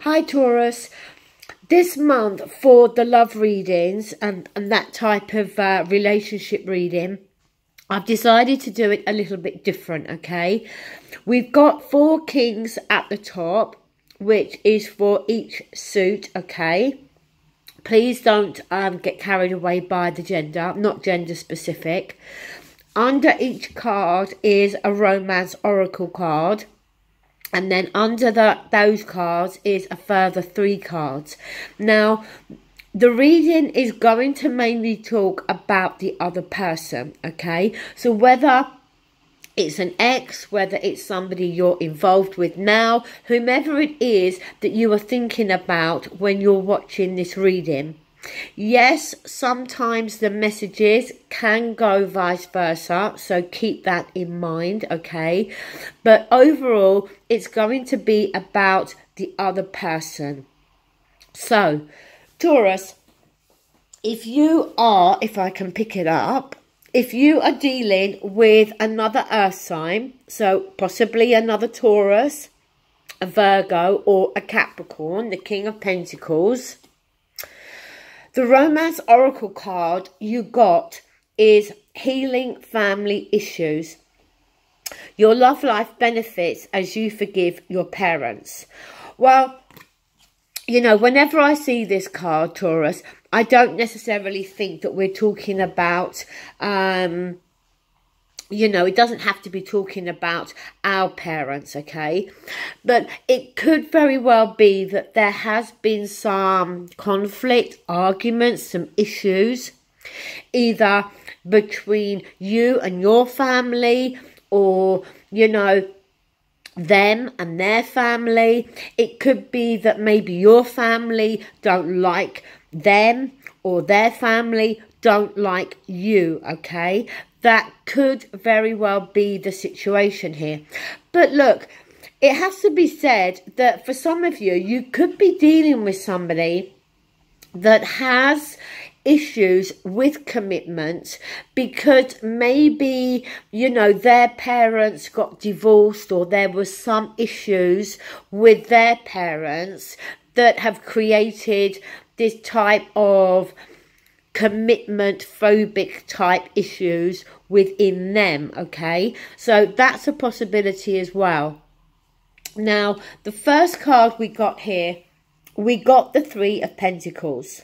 Hi Taurus, this month for the love readings and that type of relationship reading, I've decided to do it a little bit different, okay? We've got 4 kings at the top, which is for each suit, okay? Please don't get carried away by the gender, not gender specific. Under each card is a romance oracle card. And then under those cards is a further 3 cards. Now, the reading is going to mainly talk about the other person, okay? So whether it's an ex, whether it's somebody you're involved with now, whomever it is that you are thinking about when you're watching this reading. Yes, sometimes the messages can go vice versa, so keep that in mind, okay? But overall, it's going to be about the other person. So, Taurus, if I can pick it up, if you are dealing with another earth sign, so possibly another Taurus, a Virgo or a Capricorn, the King of Pentacles, the romance oracle card you got is healing family issues. Your love life benefits as you forgive your parents. Well, you know, whenever I see this card, Taurus, I don't necessarily think that we're talking about, you know, it doesn't have to be talking about our parents, okay? But it could very well be that there has been some conflict, arguments, some issues, either between you and your family or, you know, them and their family. It could be that maybe your family don't like them or their family don't like you, okay? That could very well be the situation here. But look, it has to be said that for some of you, you could be dealing with somebody that has issues with commitment because maybe, you know, their parents got divorced or there was some issues with their parents that have created this type of commitment phobic type issues within them, okay? So that's a possibility as well. Now, the first card we got here, we got the 3 of Pentacles.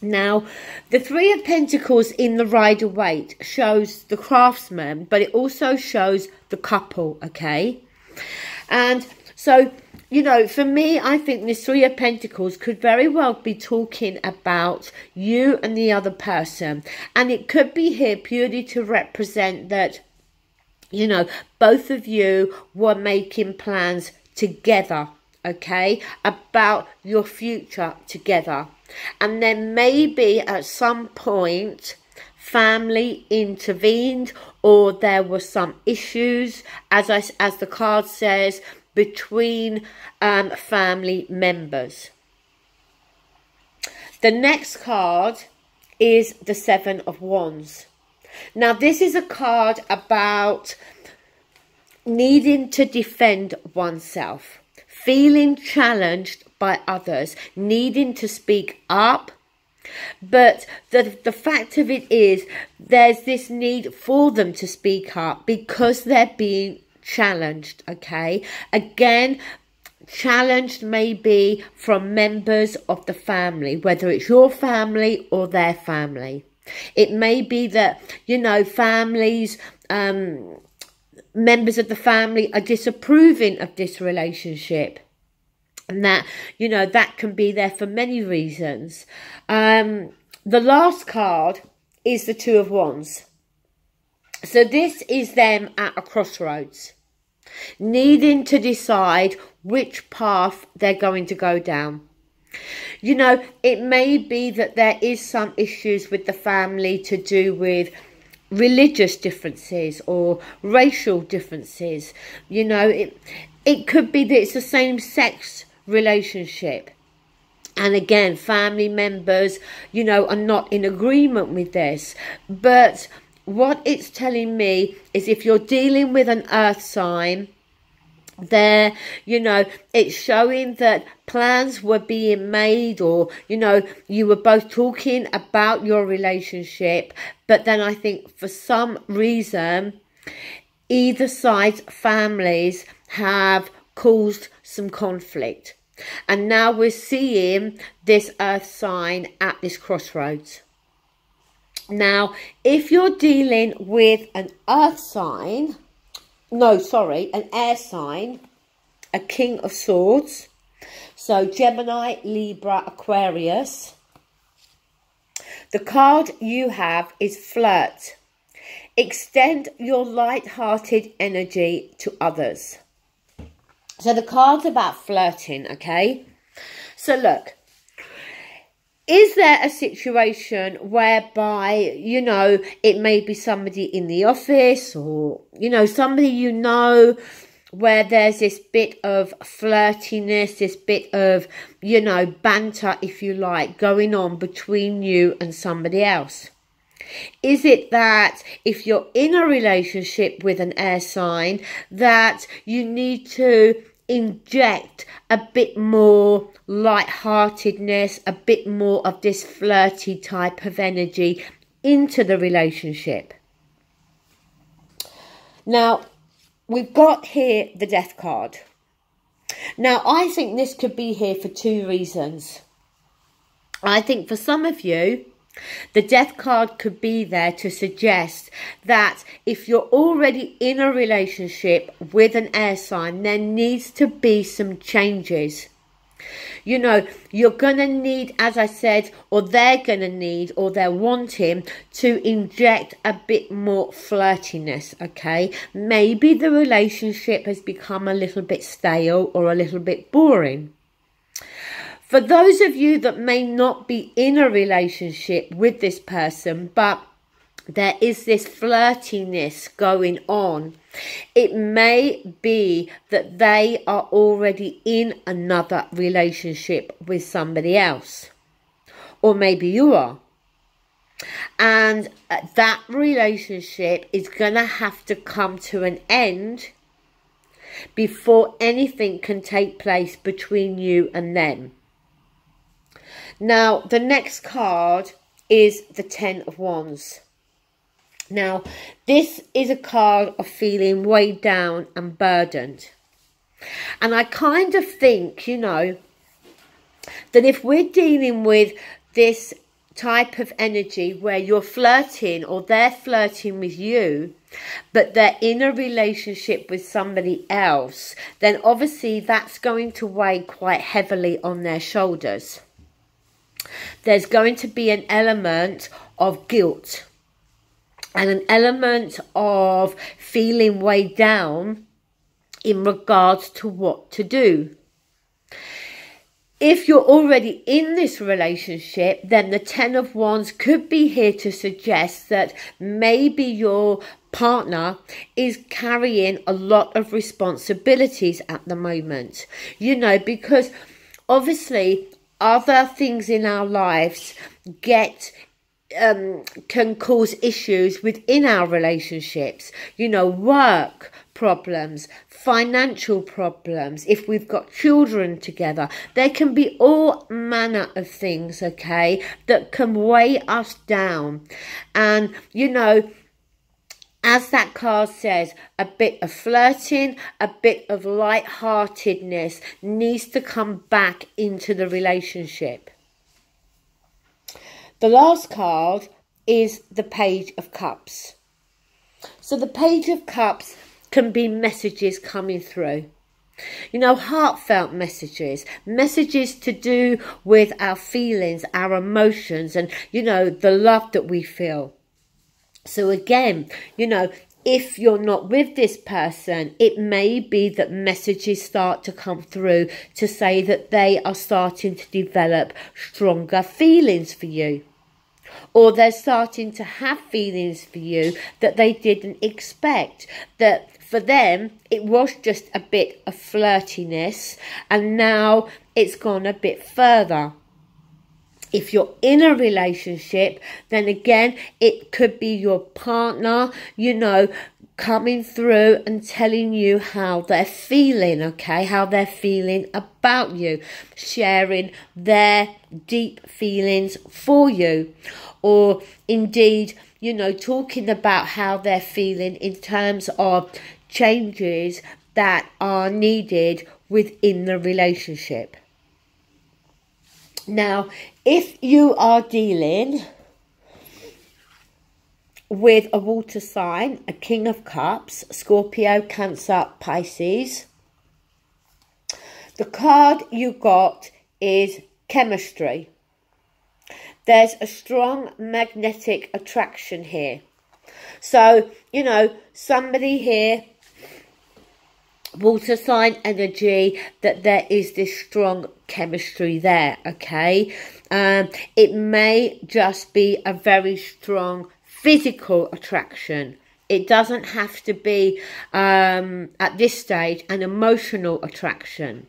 Now, the 3 of Pentacles in the Rider-Waite shows the craftsman, but it also shows the couple, okay? And so, you know, for me, I think this 3 of Pentacles could very well be talking about you and the other person. And it could be here purely to represent that, you know, both of you were making plans together, okay, about your future together. And then maybe at some point, family intervened or there were some issues, as the card says, between family members. The next card is the 7 of Wands. Now, this is a card about needing to defend oneself, feeling challenged by others, needing to speak up. But the fact of it is, there's this need for them to speak up because they're being challenged, okay? Again, challenged may be from members of the family, whether it's your family or their family. It may be that, you know, families, members of the family are disapproving of this relationship. And that, you know, that can be there for many reasons. The last card is the 2 of Wands. So this is them at a crossroads, needing to decide which path they're going to go down. You know, it may be that there is some issues with the family to do with religious differences or racial differences. You know, it could be that it's the same sex relationship. And again, family members, you know, are not in agreement with this. But what it's telling me is if you're dealing with an earth sign, there, you know, it's showing that plans were being made, or, you know, you were both talking about your relationship, but then I think for some reason either side's families have caused some conflict, and now we're seeing this earth sign at this crossroads. Now, if you're dealing with an earth sign, an air sign, a King of Swords, so Gemini, Libra, Aquarius, the card you have is flirt. Extend your light-hearted energy to others. So the card's about flirting, okay? So look, is there a situation whereby, you know, it may be somebody in the office, or, you know, somebody you know, where there's this bit of flirtiness, this bit of, you know, banter, if you like, going on between you and somebody else? Is it that if you're in a relationship with an air sign, that you need to inject a bit more lightheartedness, a bit more of this flirty type of energy into the relationship? Now, we've got here the Death card. Now, I think this could be here for two reasons. I think for some of you, the Death card could be there to suggest that if you're already in a relationship with an air sign, there needs to be some changes. You know, you're going to need, as I said, or they're going to need, or they're wanting to inject a bit more flirtiness, okay? Maybe the relationship has become a little bit stale or a little bit boring. For those of you that may not be in a relationship with this person, but there is this flirtiness going on, it may be that they are already in another relationship with somebody else. Or maybe you are. And that relationship is going to have to come to an end before anything can take place between you and them. Now, the next card is the Ten of Wands. Now, this is a card of feeling weighed down and burdened. And I kind of think, you know, that if we're dealing with this type of energy where you're flirting, or they're flirting with you, but they're in a relationship with somebody else, then obviously that's going to weigh quite heavily on their shoulders. There's going to be an element of guilt and an element of feeling weighed down in regards to what to do. If you're already in this relationship, then the Ten of Wands could be here to suggest that maybe your partner is carrying a lot of responsibilities at the moment. You know, because obviously other things in our lives can cause issues within our relationships. You know, work problems, financial problems, if we've got children together. There can be all manner of things, okay, that can weigh us down. And, you know, as that card says, a bit of flirting, a bit of lightheartedness needs to come back into the relationship. The last card is the Page of Cups. So the Page of Cups can be messages coming through. You know, heartfelt messages, messages to do with our feelings, our emotions, and, you know, the love that we feel. So again, you know, if you're not with this person, it may be that messages start to come through to say that they are starting to develop stronger feelings for you. Or they're starting to have feelings for you that they didn't expect. That for them, it was just a bit of flirtiness, and now it's gone a bit further. If you're in a relationship, then again, it could be your partner, you know, coming through and telling you how they're feeling, okay, how they're feeling about you, sharing their deep feelings for you, or indeed, you know, talking about how they're feeling in terms of changes that are needed within the relationship. Now, if you are dealing with a water sign, a King of Cups, Scorpio, Cancer, Pisces, the card you got is chemistry. There's a strong magnetic attraction here. So, you know, somebody here, water sign energy, that there is this strong chemistry there, okay? It may just be a very strong physical attraction. It doesn't have to be, at this stage, an emotional attraction.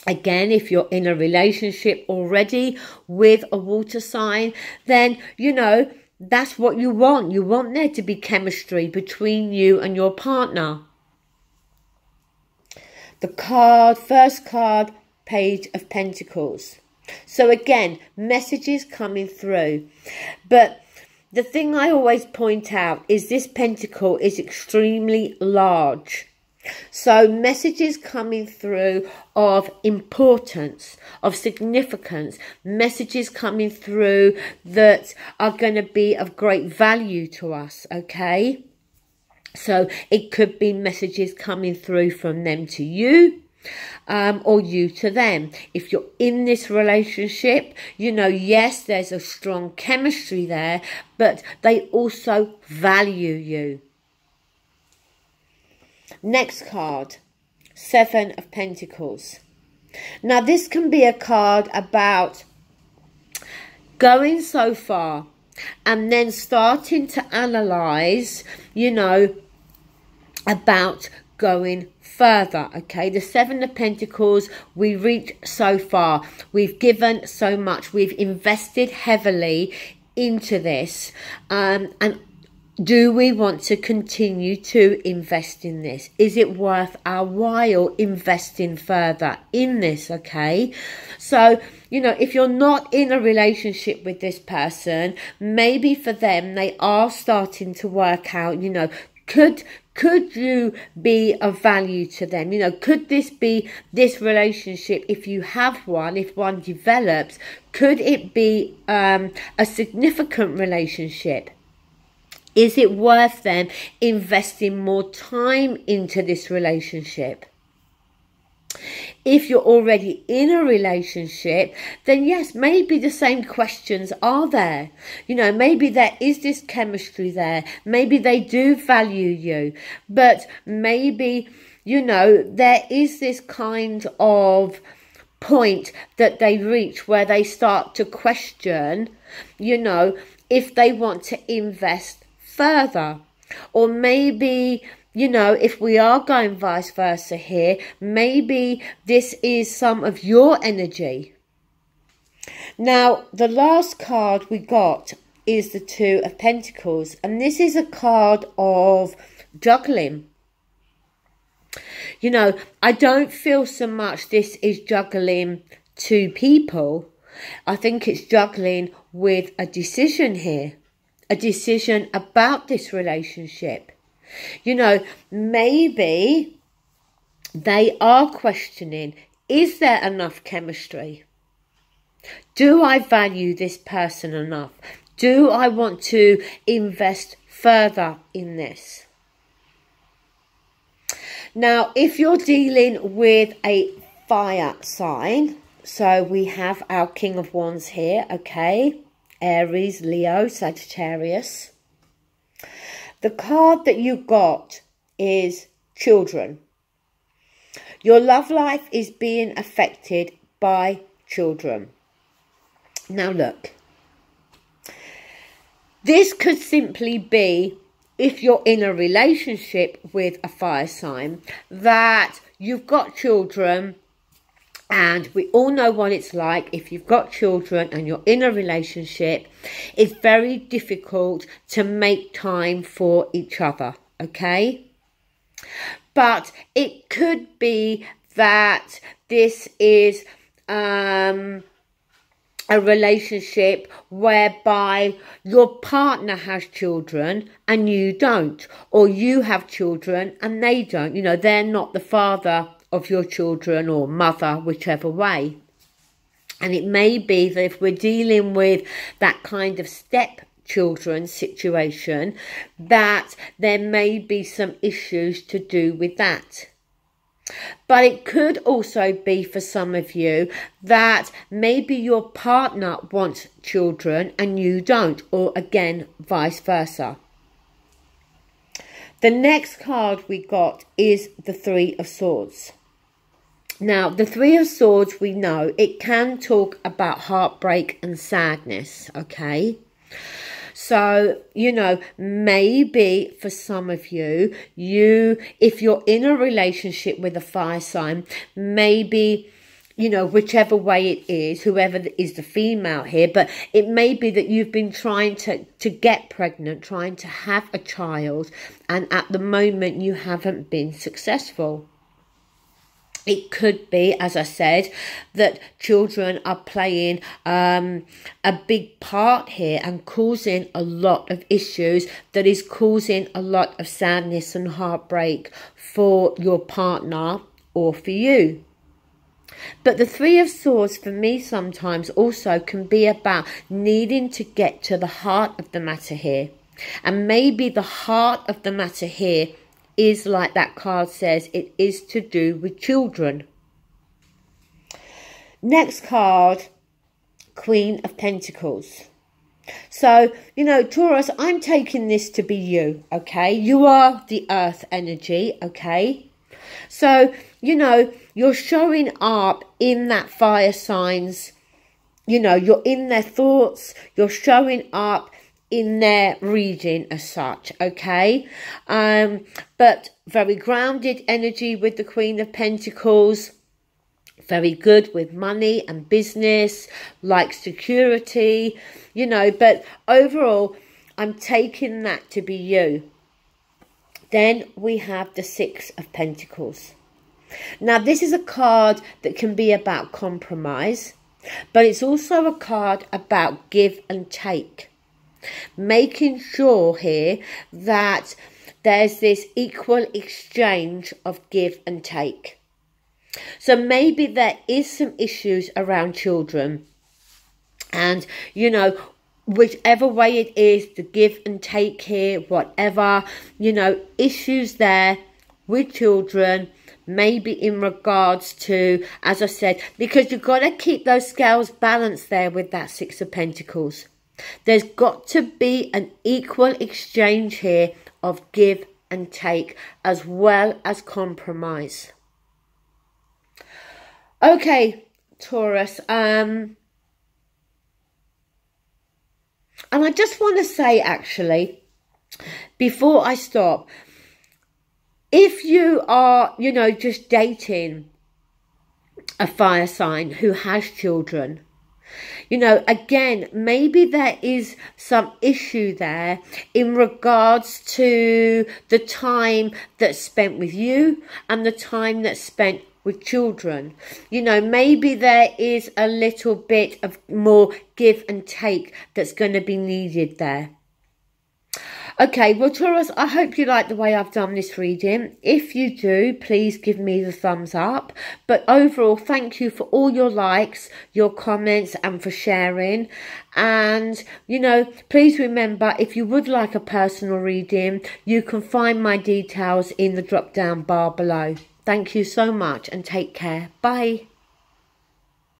Again, if you're in a relationship already with a water sign, then, you know, that's what you want. You want there to be chemistry between you and your partner. The card, first card, Page of Pentacles. So again, messages coming through. But the thing I always point out is this pentacle is extremely large. So messages coming through of importance, of significance, messages coming through that are going to be of great value to us, okay? So it could be messages coming through from them to you, or you to them. If you're in this relationship, you know, yes, there's a strong chemistry there, but they also value you. Next card, Seven of Pentacles. Now, this can be a card about going so far and then starting to analyse, you know, about going further, okay? The Seven of Pentacles, we reached so far. We've given so much. We've invested heavily into this. And do we want to continue to invest in this? Is it worth our while investing further in this, okay? So, you know, if you're not in a relationship with this person, maybe for them, they are starting to work out, you know, could you be of value to them? You know, could this be this relationship, if you have one, if one develops, could it be a significant relationship? Is it worth them investing more time into this relationship? If you're already in a relationship, then yes, maybe the same questions are there. You know, maybe there is this chemistry there. Maybe they do value you. But maybe, you know, there is this kind of point that they reach where they start to question, you know, if they want to invest further. Or maybe, you know, if we are going vice versa here, maybe this is some of your energy. Now, the last card we got is the Two of Pentacles. And this is a card of juggling. You know, I don't feel so much this is juggling two people. I think it's juggling with a decision here. A decision about this relationship. You know, maybe they are questioning, is there enough chemistry? Do I value this person enough? Do I want to invest further in this? Now, if you're dealing with a fire sign, so we have our King of Wands here, okay? Aries, Leo, Sagittarius. The card that you got is children. Your love life is being affected by children. Now look, this could simply be, if you're in a relationship with a fire sign, that you've got children And we all know what it's like if you've got children and you're in a relationship. It's very difficult to make time for each other, okay? But it could be that this is a relationship whereby your partner has children and you don't, or you have children and they don't. You know, they're not the father of your children or mother, whichever way. And it may be that if we're dealing with that kind of stepchildren situation, that there may be some issues to do with that. But it could also be for some of you that maybe your partner wants children and you don't, or again, vice versa. The next card we got is the Three of Swords. Now, the Three of Swords, we know, it can talk about heartbreak and sadness, okay? So, you know, maybe for some of you, if you're in a relationship with a fire sign, maybe, you know, whichever way it is, whoever is the female here, but it may be that you've been trying to get pregnant, trying to have a child, and at the moment you haven't been successful. It could be, as I said, that children are playing a big part here and causing a lot of issues, that is causing a lot of sadness and heartbreak for your partner or for you. But the Three of Swords for me sometimes also can be about needing to get to the heart of the matter here. And maybe the heart of the matter here is, like that card says, it is to do with children. Next card, Queen of Pentacles. So, you know, Taurus, I'm taking this to be you, okay? You are the earth energy, okay? So, you know, you're showing up in that fire signs, you know, you're in their thoughts, you're showing up in their reading as such, okay? But very grounded energy with the Queen of Pentacles, very good with money and business, like security, you know, but overall, I'm taking that to be you. Then we have the Six of Pentacles. Now, this is a card that can be about compromise, but it's also a card about give and take. Making sure here that there's this equal exchange of give and take. So maybe there is some issues around children, and you know, whichever way it is, the give and take here, whatever, you know, issues there with children, maybe in regards to, as I said, because you've got to keep those scales balanced there with that Six of Pentacles. There's got to be an equal exchange here of give and take, as well as compromise. Okay, Taurus, and I just want to say, actually, before I stop, if you are, you know, just dating a fire sign who has children, you know, again, maybe there is some issue there in regards to the time that's spent with you and the time that's spent with children. You know, maybe there is a little bit of more give and take that's going to be needed there. Okay, well, Taurus, I hope you like the way I've done this reading. If you do, please give me the thumbs up. But overall, thank you for all your likes, your comments, and for sharing. And, you know, please remember, if you would like a personal reading, you can find my details in the drop-down bar below. Thank you so much and take care. Bye.